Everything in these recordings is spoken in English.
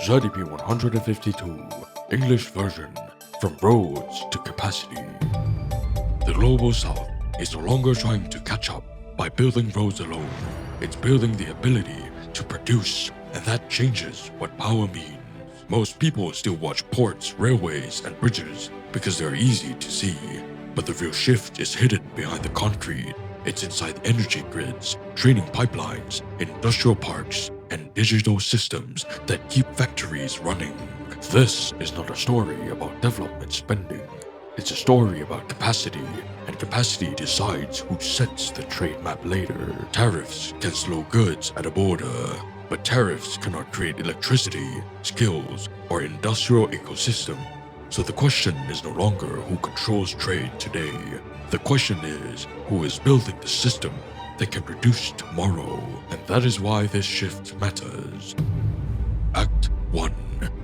ZeP152 English version from roads to capacity. The Global South is no longer trying to catch up by building roads alone. It's building the ability to produce, and that changes what power means. Most people still watch ports, railways, and bridges because they're easy to see. But the real shift is hidden behind the concrete. It's inside energy grids, training pipelines, industrial parks, and digital systems that keep factories running. This is not a story about development spending. It's a story about capacity, and capacity decides who sets the trade map later. Tariffs can slow goods at a border, but tariffs cannot create electricity, skills, or industrial ecosystem. So the question is no longer who controls trade today. The question is who is building the system that can produce tomorrow, and that is why this shift matters. Act 1.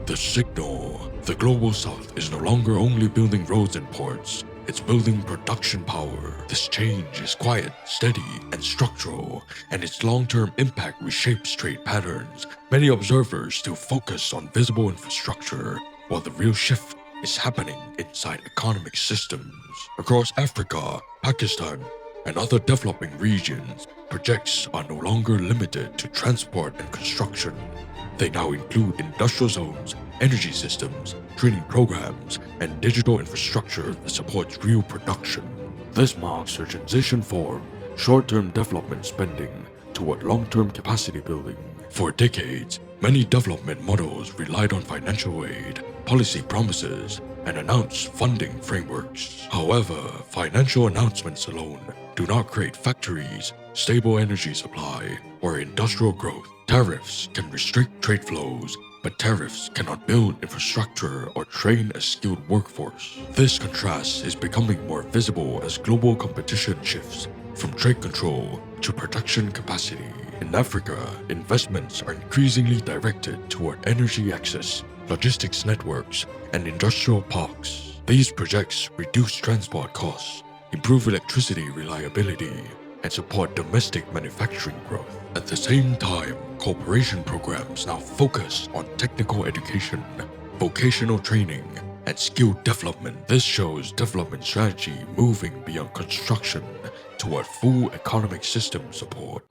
The signal. The Global South is no longer only building roads and ports, it's building production power. This change is quiet, steady, and structural, and its long-term impact reshapes trade patterns. Many observers still focus on visible infrastructure, while the real shift is happening inside economic systems. Across Africa, Pakistan, and other developing regions, projects are no longer limited to transport and construction. They now include industrial zones, energy systems, training programs, and digital infrastructure that supports real production. This marks a transition from short-term development spending toward long-term capacity building. For decades, many development models relied on financial aid, policy promises, and announced funding frameworks. However, financial announcements alone do not create factories, stable energy supply, or industrial growth. Tariffs can restrict trade flows, but tariffs cannot build infrastructure or train a skilled workforce. This contrast is becoming more visible as global competition shifts from trade control to production capacity. In Africa, investments are increasingly directed toward energy access, logistics networks, and industrial parks. These projects reduce transport costs, improve electricity reliability, and support domestic manufacturing growth. At the same time, cooperation programs now focus on technical education, vocational training, and skill development. This shows development strategy moving beyond construction toward full economic system support.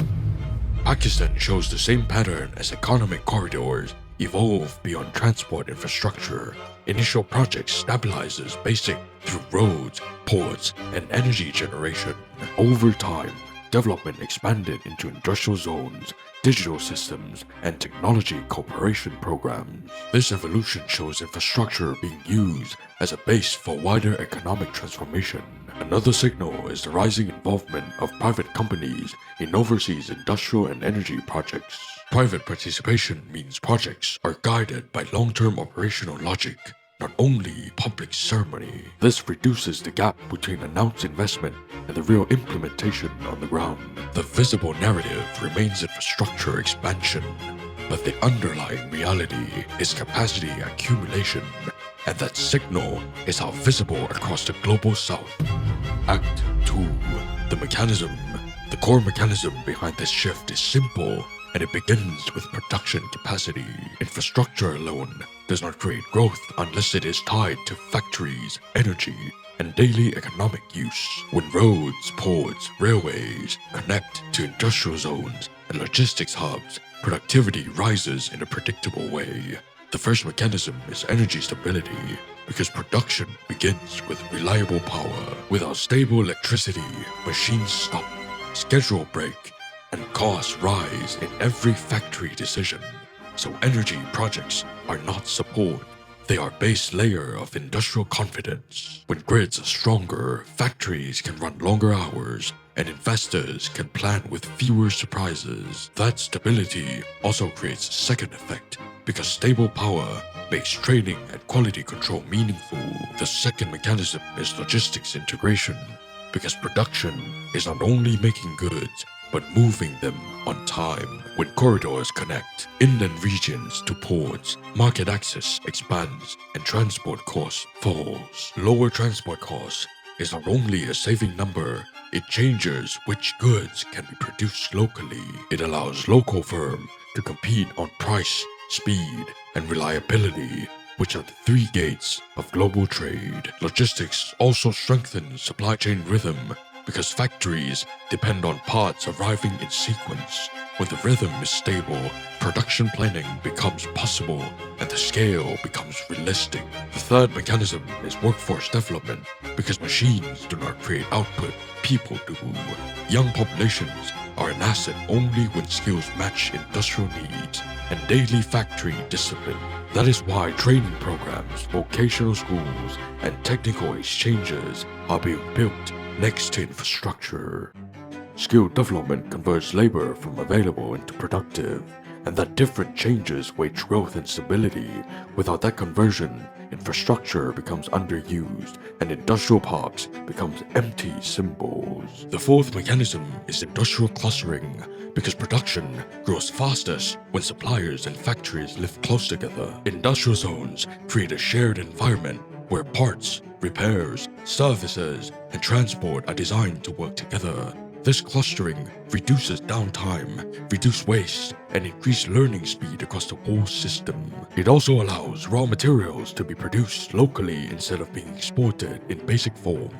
Pakistan shows the same pattern as economic corridors evolve beyond transport infrastructure. Initial projects stabilizes basic through roads, ports, and energy generation. Over time, development expanded into industrial zones, digital systems, and technology cooperation programs. This evolution shows infrastructure being used as a base for wider economic transformation. Another signal is the rising involvement of private companies in overseas industrial and energy projects. Private participation means projects are guided by long-term operational logic, not only public ceremony. This reduces the gap between announced investment and the real implementation on the ground. The visible narrative remains infrastructure expansion, but the underlying reality is capacity accumulation, and that signal is how visible across the Global South. Act 2. The mechanism. The core mechanism behind this shift is simple, and it begins with production capacity. Infrastructure alone does not create growth unless it is tied to factories, energy, and daily economic use. When roads, ports, railways connect to industrial zones and logistics hubs, productivity rises in a predictable way. The first mechanism is energy stability, because production begins with reliable power. Without stable electricity, machines stop, schedule break, and costs rise in every factory decision. So energy projects are not support, they are base layer of industrial confidence. When grids are stronger, factories can run longer hours, and investors can plan with fewer surprises. That stability also creates a second effect, because stable power makes training and quality control meaningful. The second mechanism is logistics integration, because production is not only making goods, but moving them on time. When corridors connect inland regions to ports, market access expands and transport costs falls. Lower transport costs is not only a saving number, it changes which goods can be produced locally. It allows local firms to compete on price, speed, and reliability, which are the three gates of global trade. Logistics also strengthens supply chain rhythm because factories depend on parts arriving in sequence. When the rhythm is stable, production planning becomes possible and the scale becomes realistic. The third mechanism is workforce development because machines do not create output, people do. Young populations are an asset only when skills match industrial needs and daily factory discipline. That is why training programs, vocational schools, and technical exchanges are being built next to infrastructure. Skill development converts labor from available into productive, and that difference changes wage growth and stability. Without that conversion, infrastructure becomes underused and industrial parks becomes empty symbols. The fourth mechanism is industrial clustering because production grows fastest when suppliers and factories live close together. Industrial zones create a shared environment where parts, repairs, services, and transport are designed to work together. This clustering reduces downtime, reduces waste, and increases learning speed across the whole system. It also allows raw materials to be produced locally instead of being exported in basic form.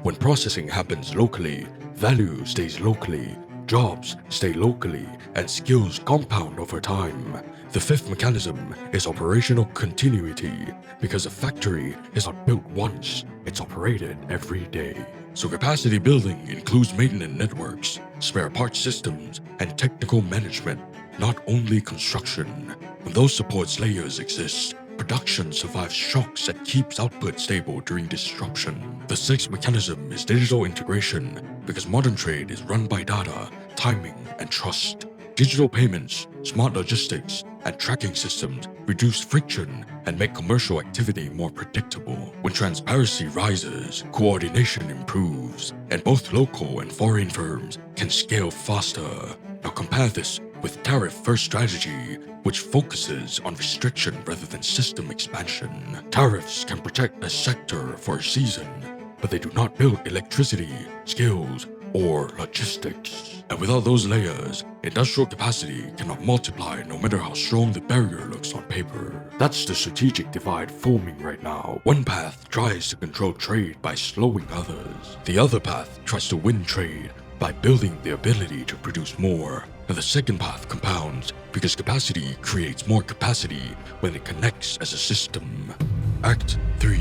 When processing happens locally, value stays locally, jobs stay locally, and skills compound over time. The fifth mechanism is operational continuity because a factory is not built once, it's operated every day. So capacity building includes maintenance networks, spare parts systems, and technical management, not only construction. When those support layers exist, production survives shocks and keeps output stable during disruption. The sixth mechanism is digital integration because modern trade is run by data, timing, and trust. Digital payments, smart logistics, and tracking systems reduce friction and make commercial activity more predictable. When transparency rises, coordination improves, and both local and foreign firms can scale faster. Now compare this with tariff-first strategy, which focuses on restriction rather than system expansion. Tariffs can protect a sector for a season, but they do not build electricity, skills, or logistics. And without those layers, industrial capacity cannot multiply no matter how strong the barrier looks on paper. That's the strategic divide forming right now. One path tries to control trade by slowing others. The other path tries to win trade by building the ability to produce more. And the second path compounds because capacity creates more capacity when it connects as a system. Act 3.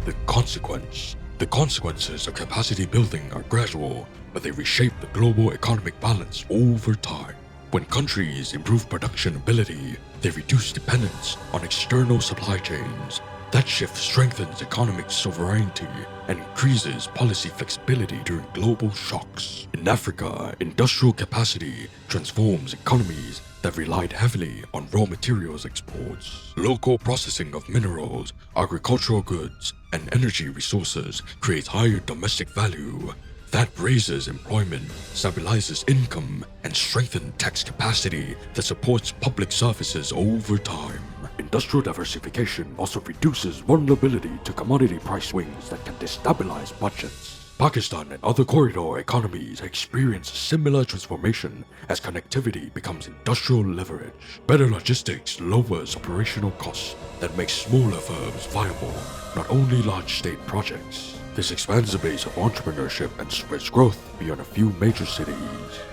The consequence. The consequences of capacity building are gradual, but they reshape the global economic balance over time. When countries improve production ability, they reduce dependence on external supply chains. That shift strengthens economic sovereignty and increases policy flexibility during global shocks. In Africa, industrial capacity transforms economies that relied heavily on raw materials exports. Local processing of minerals, agricultural goods, and energy resources creates higher domestic value. That raises employment, stabilizes income, and strengthens tax capacity that supports public services over time. Industrial diversification also reduces vulnerability to commodity price swings that can destabilize budgets. Pakistan and other corridor economies experience a similar transformation as connectivity becomes industrial leverage. Better logistics lowers operational costs that makes smaller firms viable, not only large state projects. This expands the base of entrepreneurship and spreads growth beyond a few major cities.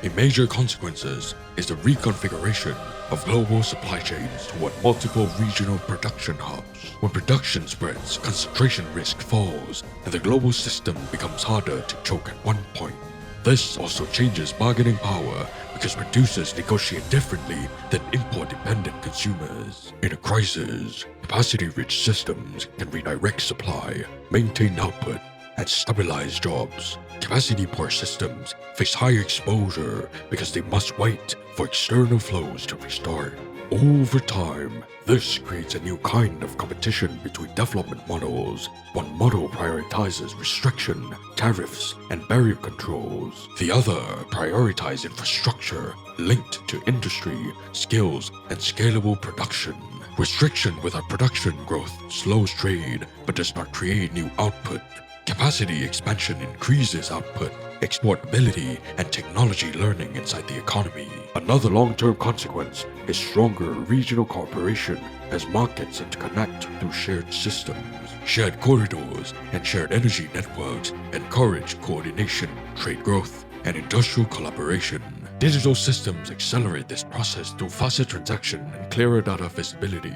A major consequences is the reconfiguration of global supply chains toward multiple regional production hubs. When production spreads, concentration risk falls, and the global system becomes harder to choke at one point. This also changes bargaining power because producers negotiate differently than import-dependent consumers. In a crisis, capacity-rich systems can redirect supply, maintain output, and stabilize jobs. Capacity-poor systems face higher exposure because they must wait for external flows to restart. Over time, this creates a new kind of competition between development models. One model prioritizes restriction, tariffs, and barrier controls. The other prioritizes infrastructure linked to industry, skills, and scalable production. Restriction without production growth slows trade but does not create new output. Capacity expansion increases output exportability, and technology learning inside the economy. Another long-term consequence is stronger regional cooperation as markets interconnect through shared systems. Shared corridors and shared energy networks encourage coordination, trade growth, and industrial collaboration. Digital systems accelerate this process through faster transaction and clearer data visibility.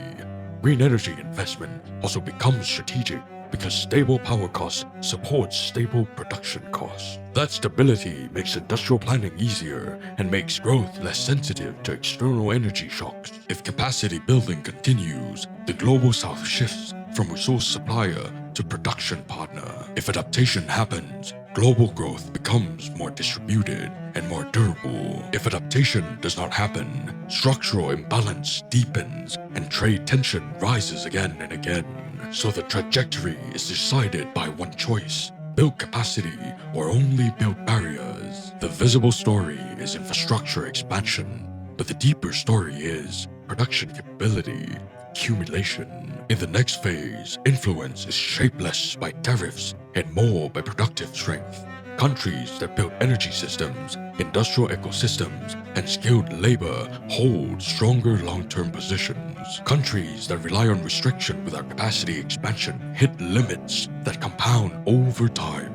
Green energy investment also becomes strategic because stable power costs support stable production costs. That stability makes industrial planning easier and makes growth less sensitive to external energy shocks. If capacity building continues, the global south shifts from resource supplier to production partner. If adaptation happens, global growth becomes more distributed and more durable. If adaptation does not happen, structural imbalance deepens and trade tension rises again and again. So the trajectory is decided by one choice: build capacity or only build barriers. The visible story is infrastructure expansion, but the deeper story is production capability accumulation. In the next phase, influence is shaped less by tariffs and more by productive strength. Countries that build energy systems, industrial ecosystems, and skilled labor hold stronger long-term positions. Countries that rely on restriction without capacity expansion hit limits that compound over time.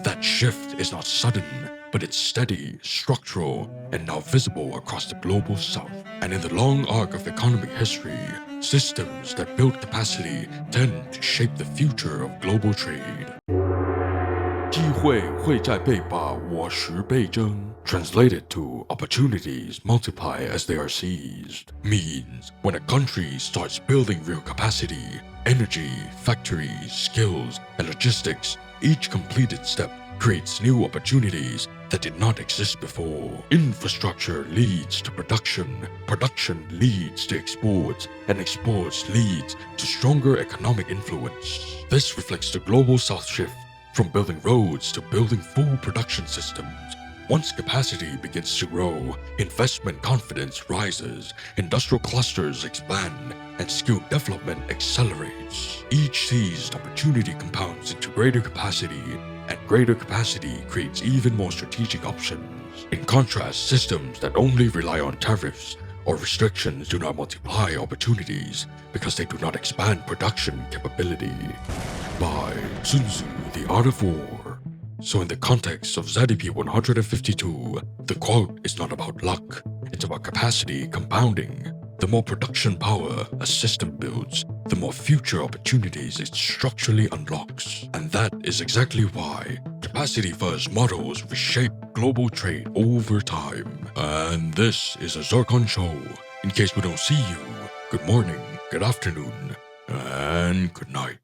That shift is not sudden, but it's steady, structural, and now visible across the global south. And in the long arc of economic history, systems that build capacity tend to shape the future of global trade. 机会会在倍把握10倍增 translated to opportunities multiply as they are seized, means when a country starts building real capacity, energy, factories, skills, and logistics, each completed step creates new opportunities that did not exist before. Infrastructure leads to production, production leads to exports, and exports leads to stronger economic influence. This reflects the global south shift from building roads to building full production systems. Once capacity begins to grow, investment confidence rises, industrial clusters expand, and skill development accelerates. Each seized opportunity compounds into greater capacity, and greater capacity creates even more strategic options. In contrast, systems that only rely on tariffs or restrictions do not multiply opportunities because they do not expand production capability. By Sun Tzu, The Art of War. So in the context of ZeP152, the quote is not about luck, it's about capacity compounding. The more production power a system builds, the more future opportunities it structurally unlocks. And that is exactly why capacity-first models reshape global trade over time. And this is a Zircon Show. In case we don't see you, good morning, good afternoon, and good night.